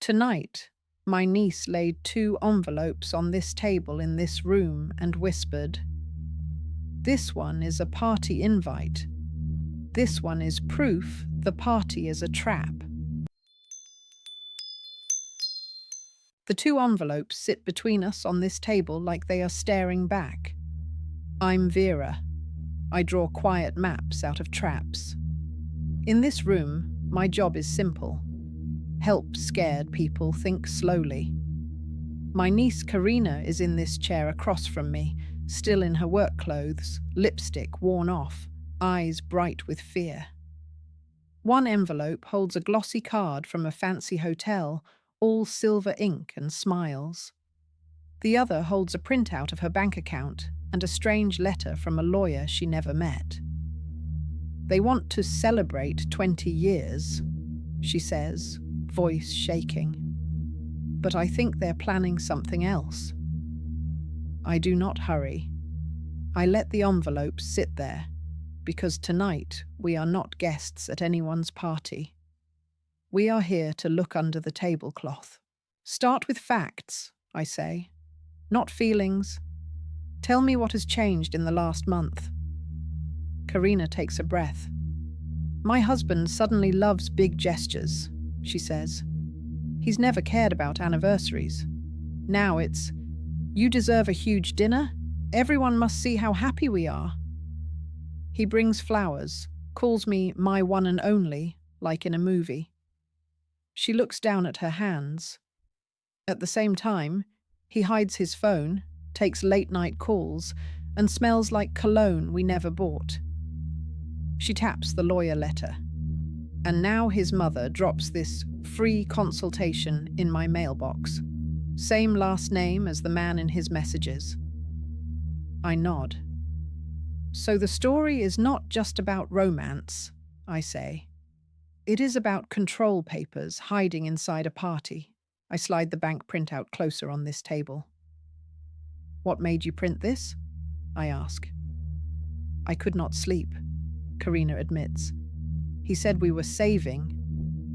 Tonight, my niece laid 2 envelopes on this table in this room and whispered, "This one is a party invite. This one is proof the party is a trap." The 2 envelopes sit between us on this table like they are staring back. I'm Vera. I draw quiet maps out of traps. In this room, my job is simple. Help scared people think slowly. My niece Karina is in this chair across from me, still in her work clothes, lipstick worn off, eyes bright with fear. One envelope holds a glossy card from a fancy hotel, all silver ink and smiles. The other holds a printout of her bank account and a strange letter from a lawyer she never met. "They want to celebrate 20 years, she says, voice shaking. But I think they're planning something else. I do not hurry. I let the envelopes sit there, because tonight we are not guests at anyone's party. We are here to look under the tablecloth. Start with facts, I say, not feelings. Tell me what has changed in the last month." Karina takes a breath. "My husband suddenly loves big gestures," she says. "He's never cared about anniversaries. Now it's, 'You deserve a huge dinner. Everyone must see how happy we are.' He brings flowers, calls me my one and only, like in a movie." She looks down at her hands. At the same time, he hides his phone, takes late-night calls, and smells like cologne we never bought. She taps the lawyer letter. And now his mother drops this free consultation in my mailbox. Same last name as the man in his messages. I nod. "So the story is not just about romance," I say. "It is about control papers hiding inside a party." I slide the bank printout closer on this table. "What made you print this?" I ask. "I could not sleep," Karina admits. "He said we were saving,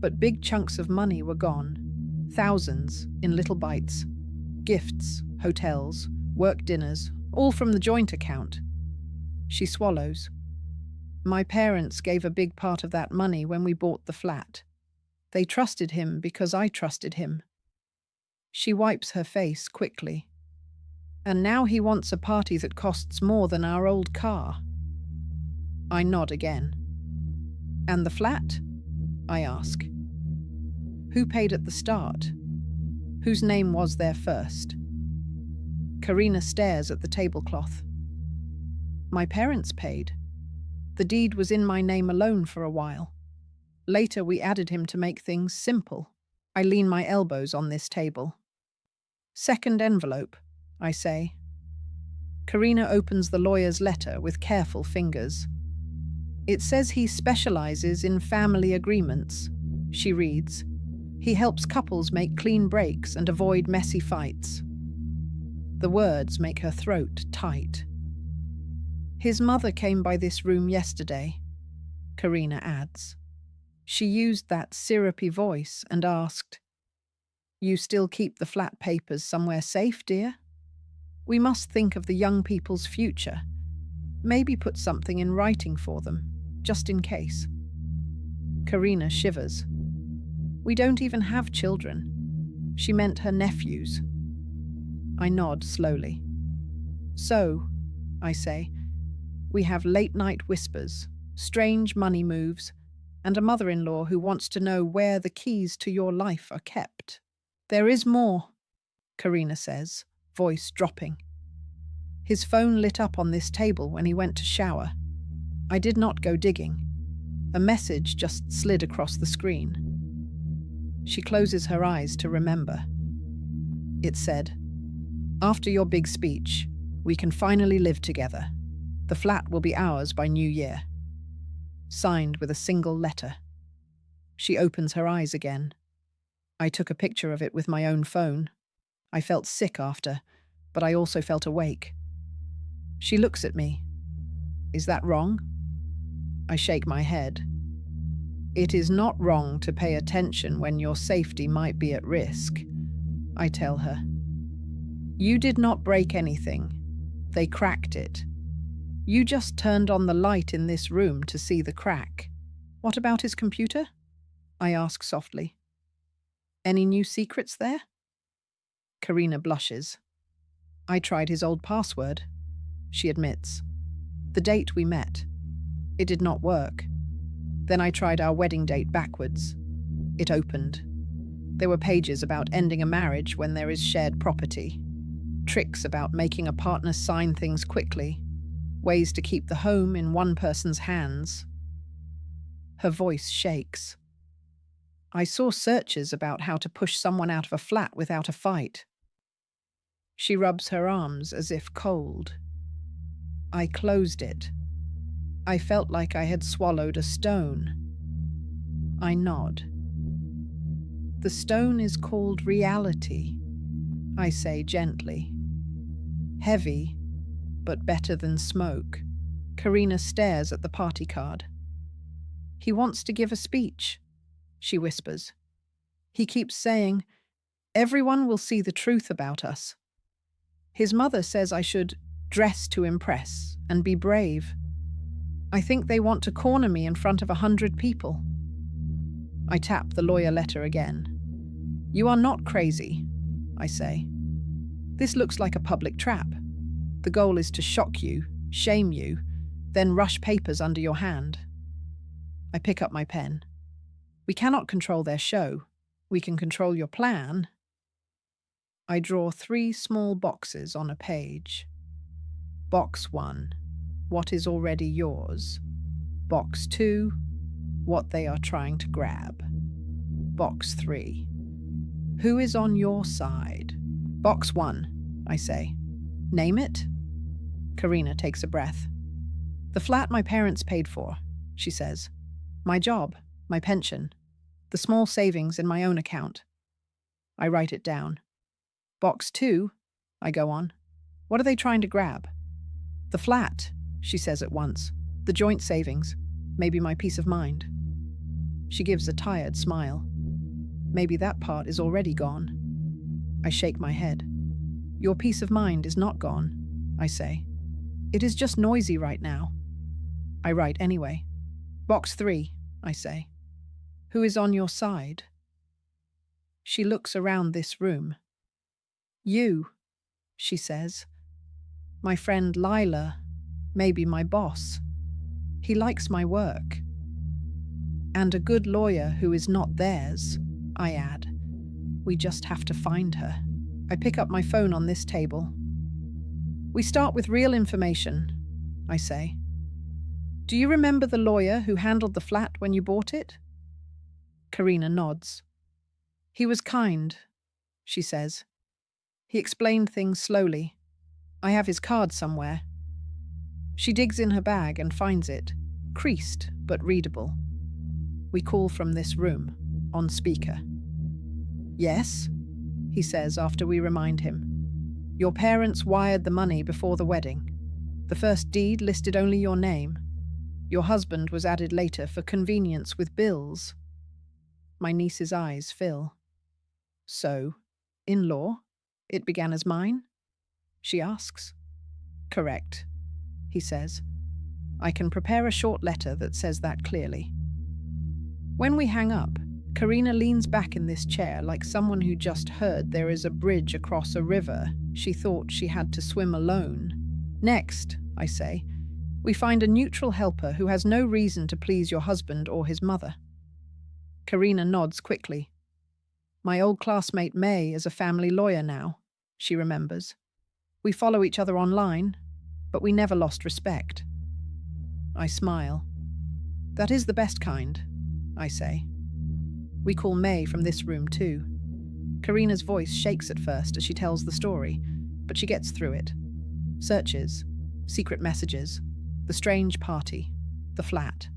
but big chunks of money were gone. Thousands in little bites. Gifts, hotels, work dinners, all from the joint account." She swallows. "My parents gave a big part of that money when we bought the flat. They trusted him because I trusted him." She wipes her face quickly. "And now he wants a party that costs more than our old car." I nod again. "And the flat?" I ask. "Who paid at the start? Whose name was there first?" Karina stares at the tablecloth. "My parents paid. The deed was in my name alone for a while. Later we added him to make things simple." I lean my elbows on this table. "Second envelope," I say. Karina opens the lawyer's letter with careful fingers. "It says he specializes in family agreements," she reads. "He helps couples make clean breaks and avoid messy fights." The words make her throat tight. "His mother came by this room yesterday," Karina adds. She used that syrupy voice and asked, "You still keep the flat papers somewhere safe, dear? We must think of the young people's future. Maybe put something in writing for them, just in case." Karina shivers. "We don't even have children." She meant her nephews. I nod slowly. "So," I say, "we have late-night whispers, strange money moves, and a mother-in-law who wants to know where the keys to your life are kept." "There is more," Karina says, voice dropping. "His phone lit up on this table when he went to shower. I did not go digging. A message just slid across the screen." She closes her eyes to remember. It said, "After your big speech, we can finally live together. The flat will be ours by New Year." Signed with a single letter. She opens her eyes again. I took a picture of it with my own phone. I felt sick after, but I also felt awake. She looks at me. "Is that wrong?" I shake my head. It is not wrong to pay attention when your safety might be at risk, I tell her. You did not break anything. They cracked it. You just turned on the light in this room to see the crack. What about his computer? I ask softly. Any new secrets there? Karina blushes. I tried his old password, she admits. The date we met. It did not work. Then I tried our wedding date backwards. It opened. There were pages about ending a marriage when there is shared property, tricks about making a partner sign things quickly, ways to keep the home in one person's hands. Her voice shakes. I saw searches about how to push someone out of a flat without a fight. She rubs her arms as if cold. I closed it. I felt like I had swallowed a stone. I nod. The stone is called reality, I say gently. Heavy, but better than smoke. Karina stares at the party card. He wants to give a speech, she whispers. He keeps saying, everyone will see the truth about us. His mother says I should dress to impress and be brave. I think they want to corner me in front of 100 people. I tap the lawyer letter again. You are not crazy, I say. This looks like a public trap. The goal is to shock you, shame you, then rush papers under your hand. I pick up my pen. We cannot control their show. We can control your plan. I draw 3 small boxes on a page. Box 1, what is already yours. Box 2, what they are trying to grab. Box 3, who is on your side? Box 1, I say. Name it? Karina takes a breath. The flat my parents paid for, she says. My job, my pension, the small savings in my own account. I write it down. Box 2, I go on. What are they trying to grab? The flat, she says at once. The joint savings, maybe my peace of mind. She gives a tired smile. Maybe that part is already gone. I shake my head. Your peace of mind is not gone, I say. It is just noisy right now. I write anyway. Box 3, I say. Who is on your side? She looks around this room. You, she says. My friend Lila, maybe my boss. He likes my work. And a good lawyer who is not theirs, I add. We just have to find her. I pick up my phone on this table. We start with real information, I say. Do you remember the lawyer who handled the flat when you bought it? Karina nods. He was kind, she says. He explained things slowly. I have his card somewhere. She digs in her bag and finds it, creased but readable. We call from this room, on speaker. Yes, he says after we remind him. Your parents wired the money before the wedding. The first deed listed only your name. Your husband was added later for convenience with bills. My niece's eyes fill. So, in-law, it began as mine? She asks. Correct, he says. I can prepare a short letter that says that clearly. When we hang up, Karina leans back in this chair like someone who just heard there is a bridge across a river she thought she had to swim alone. Next, I say, we find a neutral helper who has no reason to please your husband or his mother. Karina nods quickly. My old classmate May is a family lawyer now, she remembers. We follow each other online, but we never lost respect. I smile. That is the best kind, I say. We call May from this room too. Karina's voice shakes at first as she tells the story, but she gets through it. Searches, secret messages, the strange party, the flat.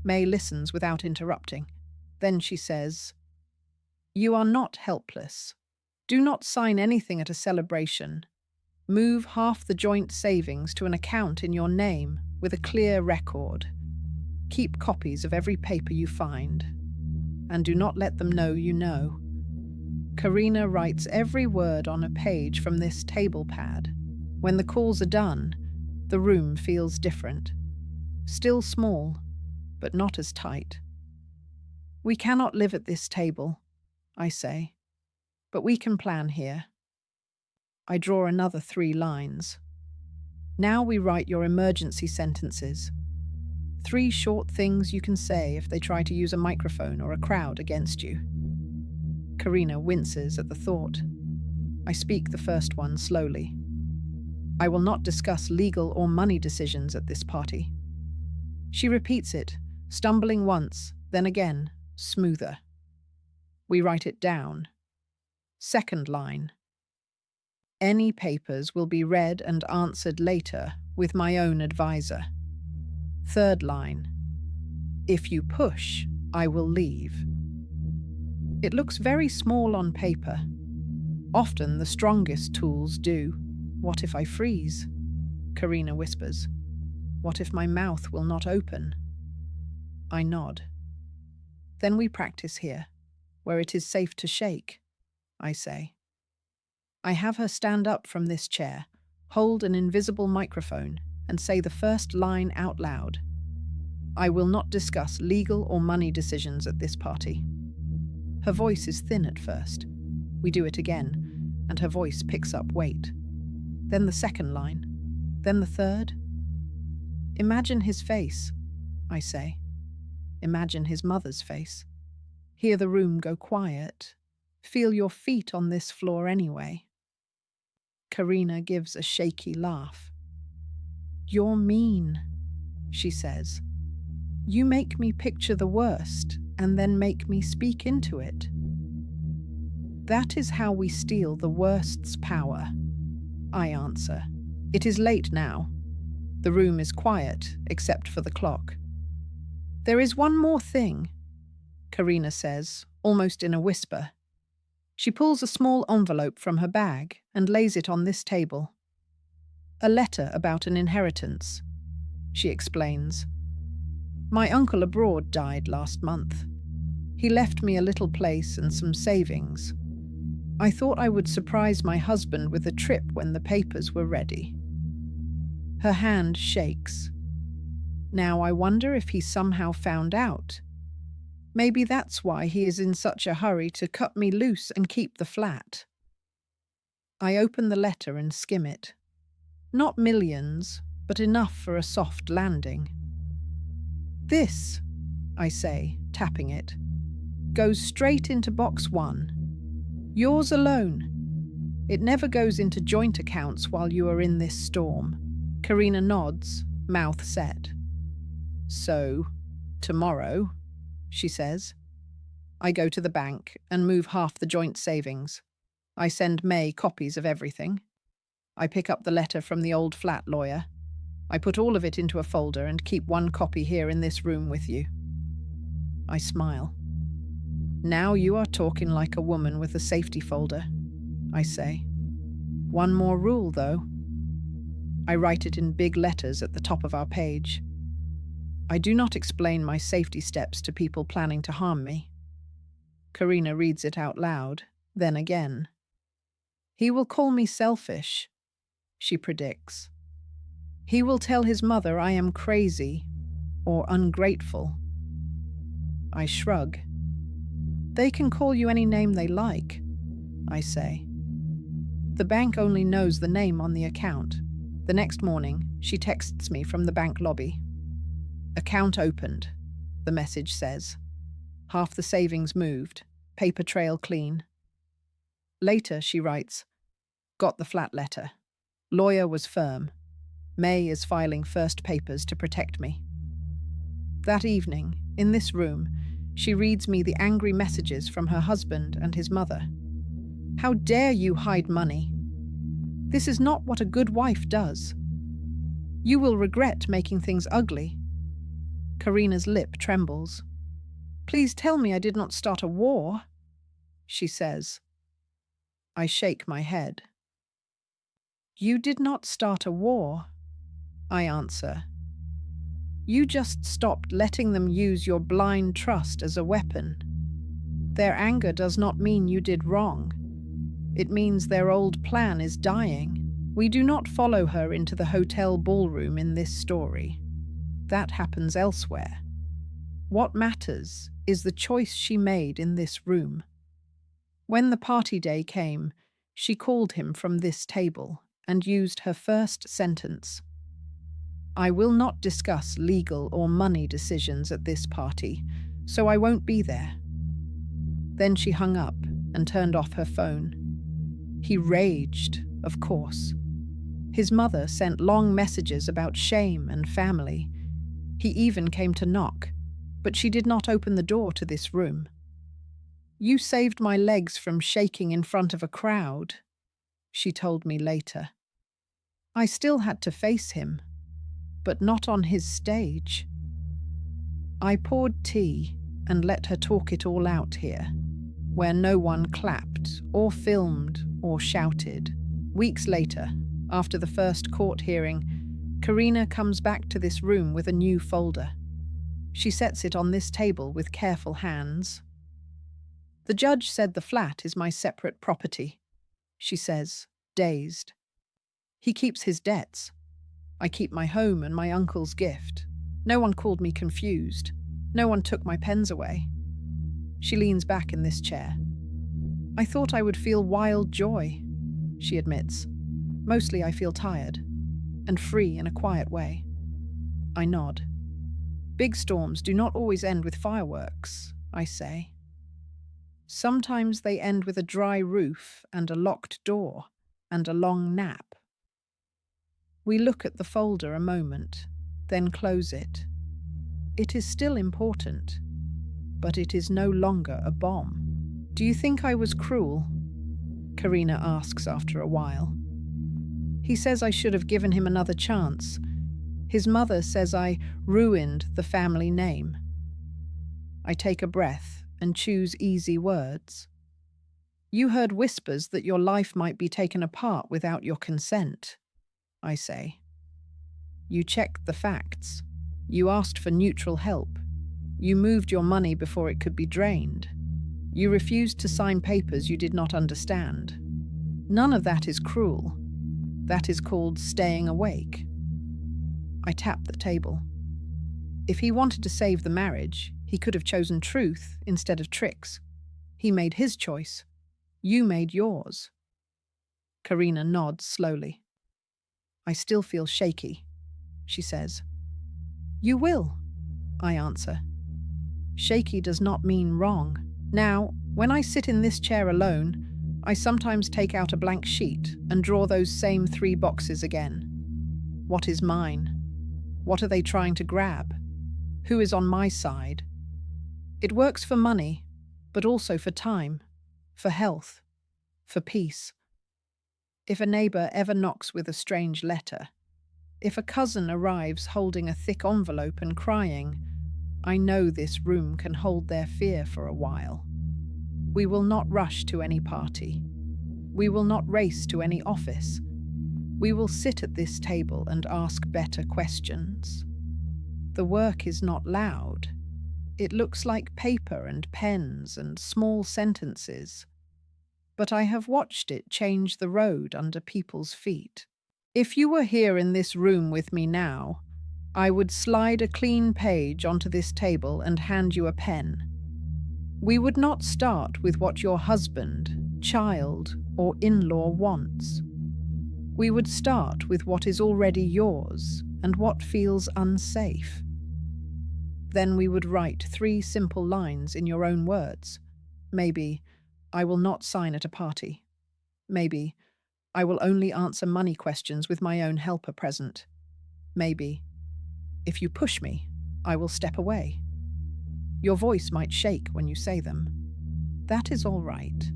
May listens without interrupting. Then she says, You are not helpless. Do not sign anything at a celebration. Move half the joint savings to an account in your name with a clear record. Keep copies of every paper you find, and do not let them know you know. Karina writes every word on a page from this table pad. When the calls are done, the room feels different. Still small, but not as tight. We cannot live at this table, I say, but we can plan here. I draw another 3 lines. Now we write your emergency sentences. 3 short things you can say if they try to use a microphone or a crowd against you. Karina winces at the thought. I speak the first one slowly. I will not discuss legal or money decisions at this party. She repeats it, stumbling once, then again, smoother. We write it down. Second line. Any papers will be read and answered later with my own advisor. Third line. If you push, I will leave. It looks very small on paper. Often the strongest tools do. What if I freeze? Karina whispers. What if my mouth will not open? I nod. Then we practice here, where it is safe to shake, I say. I have her stand up from this chair, hold an invisible microphone, and say the first line out loud. I will not discuss legal or money decisions at this party. Her voice is thin at first. We do it again, and her voice picks up weight. Then the second line, then the third. Imagine his face, I say. Imagine his mother's face. Hear the room go quiet. Feel your feet on this floor anyway. Karina gives a shaky laugh. You're mean, she says. You make me picture the worst and then make me speak into it. That is how we steal the worst's power, I answer. It is late now. The room is quiet, except for the clock. There is one more thing, Karina says, almost in a whisper. She pulls a small envelope from her bag and lays it on this table. A letter about an inheritance, she explains. My uncle abroad died last month. He left me a little place and some savings. I thought I would surprise my husband with a trip when the papers were ready. Her hand shakes. Now I wonder if he somehow found out. Maybe that's why he is in such a hurry to cut me loose and keep the flat. I open the letter and skim it. Not millions, but enough for a soft landing. This, I say, tapping it, goes straight into box 1. Yours alone. It never goes into joint accounts while you are in this storm. Karina nods, mouth set. So, tomorrow, she says. I go to the bank and move half the joint savings. I send May copies of everything. I pick up the letter from the old flat lawyer. I put all of it into a folder and keep 1 copy here in this room with you. I smile. Now you are talking like a woman with a safety folder, I say. One more rule, though. I write it in big letters at the top of our page. I do not explain my safety steps to people planning to harm me. Karina reads it out loud, then again. He will call me selfish, she predicts. He will tell his mother I am crazy or ungrateful. I shrug. They can call you any name they like, I say. The bank only knows the name on the account. The next morning, she texts me from the bank lobby. Account opened, the message says. Half the savings moved, paper trail clean. Later, she writes, got the flat letter. Lawyer was firm. May is filing first papers to protect me. That evening, in this room, she reads me the angry messages from her husband and his mother. How dare you hide money? This is not what a good wife does. You will regret making things ugly. Karina's lip trembles. Please tell me I did not start a war, she says. I shake my head. You did not start a war, I answer. You just stopped letting them use your blind trust as a weapon. Their anger does not mean you did wrong. It means their old plan is dying. We do not follow her into the hotel ballroom in this story. That happens elsewhere. What matters is the choice she made in this room. When the party day came, she called him from this table and used her first sentence. I will not discuss legal or money decisions at this party, so I won't be there. Then she hung up and turned off her phone. He raged, of course. His mother sent long messages about shame and family. He even came to knock, but she did not open the door to this room. You saved my legs from shaking in front of a crowd, she told me later. I still had to face him, but not on his stage. I poured tea and let her talk it all out here, where no one clapped or filmed or shouted. Weeks later, after the first court hearing, Karina comes back to this room with a new folder. She sets it on this table with careful hands. The judge said the flat is my separate property, she says, dazed. He keeps his debts. I keep my home and my uncle's gift. No one called me confused. No one took my pens away. She leans back in this chair. I thought I would feel wild joy, she admits. Mostly I feel tired and free in a quiet way. I nod. Big storms do not always end with fireworks, I say. Sometimes they end with a dry roof and a locked door and a long nap. We look at the folder a moment, then close it. It is still important, but it is no longer a bomb. Do you think I was cruel? Karina asks after a while. He says I should have given him another chance. His mother says I ruined the family name. I take a breath and choose easy words. You heard whispers that your life might be taken apart without your consent, I say. You checked the facts. You asked for neutral help. You moved your money before it could be drained. You refused to sign papers you did not understand. None of that is cruel. That is called staying awake. I tap the table. If he wanted to save the marriage, he could have chosen truth instead of tricks. He made his choice. You made yours. Karina nods slowly. I still feel shaky, she says. You will, I answer. Shaky does not mean wrong. Now, when I sit in this chair alone, I sometimes take out a blank sheet and draw those same 3 boxes again. What is mine? What are they trying to grab? Who is on my side? It works for money, but also for time, for health, for peace. If a neighbor ever knocks with a strange letter, if a cousin arrives holding a thick envelope and crying, I know this room can hold their fear for a while. We will not rush to any party. We will not race to any office. We will sit at this table and ask better questions. The work is not loud. It looks like paper and pens and small sentences. But I have watched it change the road under people's feet. If you were here in this room with me now, I would slide a clean page onto this table and hand you a pen. We would not start with what your husband, child, or in-law wants. We would start with what is already yours and what feels unsafe. Then we would write 3 simple lines in your own words. Maybe, I will not sign at a party. Maybe, I will only answer money questions with my own helper present. Maybe, if you push me, I will step away. Your voice might shake when you say them. That is all right.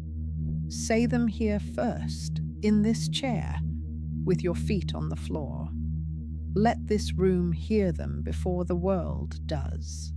Say them here first, in this chair, with your feet on the floor. Let this room hear them before the world does.